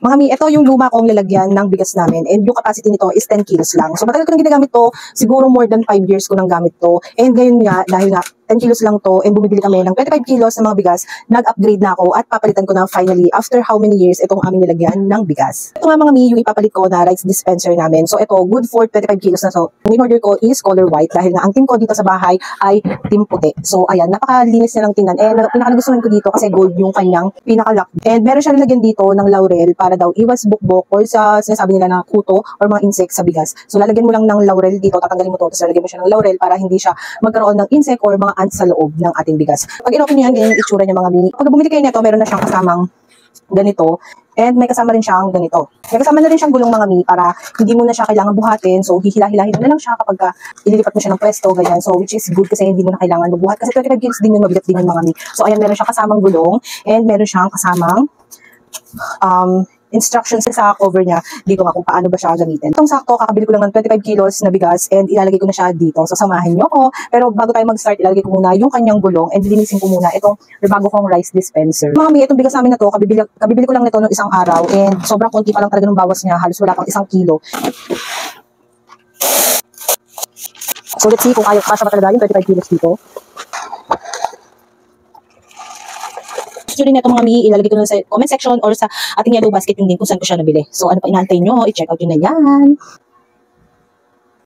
Mga mi, ito yung luma kong lalagyan ng bigas namin and yung capacity nito is 10 kilos lang. So matagal ko nang ginagamit to, siguro more than 5 years ko nang gamit to. And ngayon nga, dahil nga 10 kilos lang to and bumibili kami ng 25 kilos ng mga bigas, nag-upgrade na ako at papalitan ko na finally after how many years itong aming nilagyan ng bigas. Ito nga mga mi, yung ipapalit ko na rice dispenser namin. So ito, good for 25 kilos na to. Yung in-order ko is color white dahil nga ang team ko dito sa bahay ay team puti. So ayan, napakalinis na lang tingnan. And pinakagustuhan ko dito kasi gold yung kanyang pinaka-lock. And meron siya nilagyan dito ng laurel para daw iwas bukbok or sa sinasabi nila na kuto or mga insect sa bigas. So lalagyan mo lang ng laurel dito, tatanggalin mo to, tapos lalagyan mo siya ng laurel para hindi siya magkaroon ng insect or mga ants sa loob ng ating bigas. Pag in-open nyo yan, ganyan yung itsura niya mga mini. Pag bumili kayo nito, meron na siyang kasamang ganito. And may kasama rin siyang ganito. May kasama na rin siyang gulong mga mi para hindi mo na siya kailangan buhatin. So hihila-hilahin mo na lang siya kapag ililipat mo siya ng pwesto, ganyan. So which is good kasi hindi mo na kailangan magbuhat. Kasi 25 kilos din yun, mabigat din yun mga mi. So ayan, meron siyang kasamang gulong and meron siyang kasamang instructions sa cover niya dito nga kung paano ba siya gamitin. Itong sakto, kakabili ko lang ng 25 kilos na bigas and ilalagay ko na siya dito. So samahan niyo ko. Pero bago tayo mag-start, ilalagay ko muna yung kanyang gulong and linisin ko muna itong bago kong rice dispenser. Mga mi, itong bigas namin na to, kabibili ko lang nito ng isang araw and sobrang konti pa lang talaga ng bawas niya. Halos wala pang 1 kilo. So let's see kung ayaw kasya pa talaga yung 25 kilos dito. Rin na itong mga mi, ilalagay ko na sa comment section or sa ating yellow basket yung link kung saan ko siya nabili. So ano pa inaantay nyo, i-check out yun na yan.